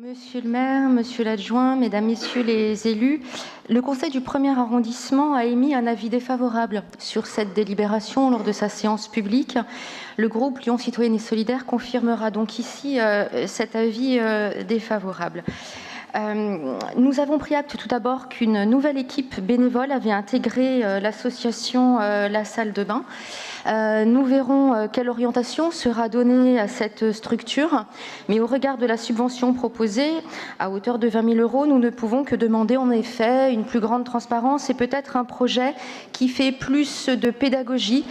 Monsieur le maire, monsieur l'adjoint, mesdames, messieurs les élus, le conseil du 1er arrondissement a émis un avis défavorable sur cette délibération lors de sa séance publique. Le groupe Lyon Citoyenne et Solidaire confirmera donc ici cet avis défavorable. Nous avons pris acte tout d'abord qu'une nouvelle équipe bénévole avait intégré l'association La Salle de Bain. Nous verrons quelle orientation sera donnée à cette structure, mais au regard de la subvention proposée, à hauteur de 20 000 €, nous ne pouvons que demander en effet une plus grande transparence et peut-être un projet qui fait plus de pédagogie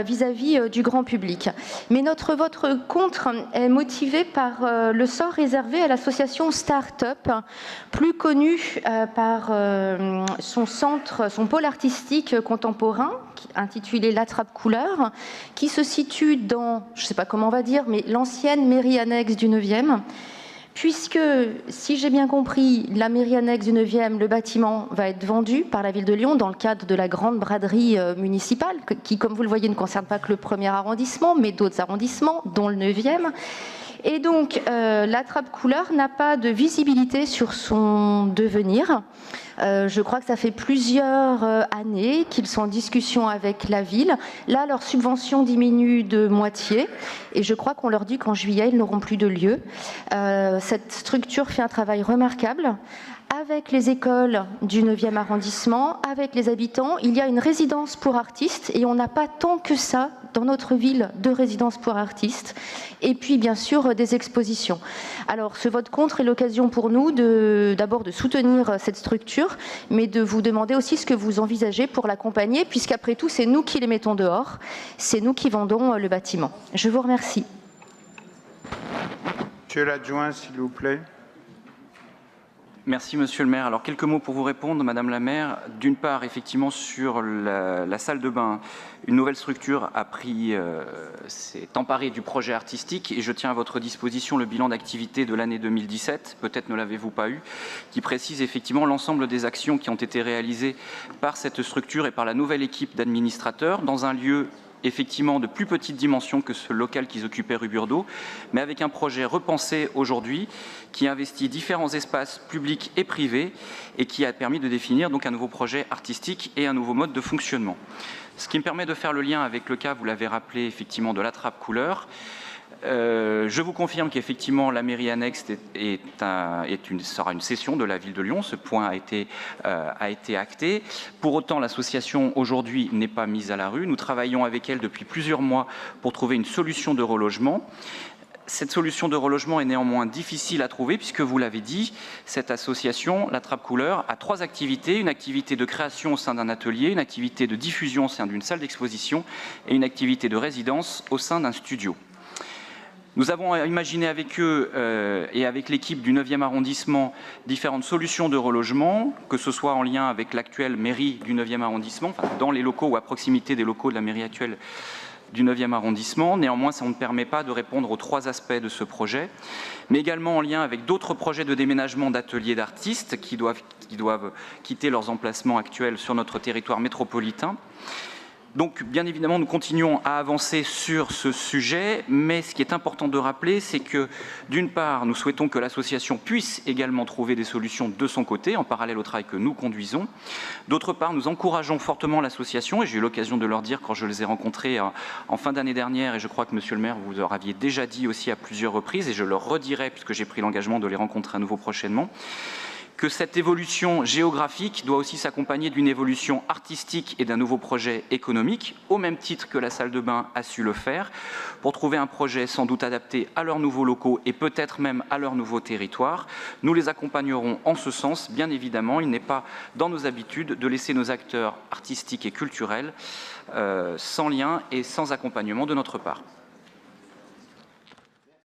vis-à-vis du grand public. Mais notre vote contre est motivé par le sort réservé à l'association Start-up, plus connue par son pôle artistique contemporain, intitulé L'Attrape Couleur, qui se situe dans, je ne sais pas comment on va dire, mais l'ancienne mairie annexe du 9e, puisque, si j'ai bien compris, la mairie annexe du 9e, le bâtiment va être vendu par la ville de Lyon dans le cadre de la grande braderie municipale, qui, comme vous le voyez, ne concerne pas que le 1er arrondissement, mais d'autres arrondissements, dont le 9e. Et donc, l'Attrape Couleur n'a pas de visibilité sur son devenir. Je crois que ça fait plusieurs années qu'ils sont en discussion avec la ville. Là, leur subvention diminue de moitié et je crois qu'on leur dit qu'en juillet, ils n'auront plus de lieu. Cette structure fait un travail remarquable avec les écoles du 9e arrondissement, avec les habitants. Il y a une résidence pour artistes et on n'a pas tant que ça dans notre ville de résidence pour artistes. Et puis, bien sûr, des expositions. Alors, ce vote contre est l'occasion pour nous d'abord de soutenir cette structure, mais de vous demander aussi ce que vous envisagez pour l'accompagner, puisqu'après tout, c'est nous qui les mettons dehors, c'est nous qui vendons le bâtiment. Je vous remercie. Monsieur l'adjoint, s'il vous plaît. Merci, monsieur le maire. Alors, quelques mots pour vous répondre, madame la maire. D'une part, effectivement, sur la salle de bain, une nouvelle structure s'est emparée du projet artistique et je tiens à votre disposition le bilan d'activité de l'année 2017, peut-être ne l'avez-vous pas eu, qui précise effectivement l'ensemble des actions qui ont été réalisées par cette structure et par la nouvelle équipe d'administrateurs dans un lieu effectivement de plus petite dimension que ce local qu'ils occupaient rue Burdeau, mais avec un projet repensé aujourd'hui qui investit différents espaces publics et privés et qui a permis de définir donc un nouveau projet artistique et un nouveau mode de fonctionnement. Ce qui me permet de faire le lien avec le cas, vous l'avez rappelé, effectivement de l'Attrape Couleur. Je vous confirme qu'effectivement la mairie annexe sera une cession de la ville de Lyon. Ce point a été acté. Pour autant, l'association aujourd'hui n'est pas mise à la rue. Nous travaillons avec elle depuis plusieurs mois pour trouver une solution de relogement. Cette solution de relogement est néanmoins difficile à trouver puisque, vous l'avez dit, cette association, l'Attrape Couleur, a 3 activités. Une activité de création au sein d'un atelier, une activité de diffusion au sein d'une salle d'exposition et une activité de résidence au sein d'un studio. Nous avons imaginé avec eux et avec l'équipe du 9e arrondissement différentes solutions de relogement, que ce soit en lien avec l'actuelle mairie du 9e arrondissement, enfin, dans les locaux ou à proximité des locaux de la mairie actuelle du 9e arrondissement. Néanmoins, ça ne permet pas de répondre aux 3 aspects de ce projet, mais également en lien avec d'autres projets de déménagement d'ateliers d'artistes qui doivent quitter leurs emplacements actuels sur notre territoire métropolitain. Donc, bien évidemment, nous continuons à avancer sur ce sujet, mais ce qui est important de rappeler, c'est que, d'une part, nous souhaitons que l'association puisse également trouver des solutions de son côté, en parallèle au travail que nous conduisons. D'autre part, nous encourageons fortement l'association, et j'ai eu l'occasion de leur dire quand je les ai rencontrés en fin d'année dernière, et je crois que, monsieur le maire, vous leur aviez déjà dit aussi à plusieurs reprises, et je leur redirai, puisque j'ai pris l'engagement de les rencontrer à nouveau prochainement, que cette évolution géographique doit aussi s'accompagner d'une évolution artistique et d'un nouveau projet économique, au même titre que la salle de bain a su le faire, pour trouver un projet sans doute adapté à leurs nouveaux locaux et peut-être même à leur nouveau territoire. Nous les accompagnerons en ce sens, bien évidemment. Il n'est pas dans nos habitudes de laisser nos acteurs artistiques et culturels sans lien et sans accompagnement de notre part.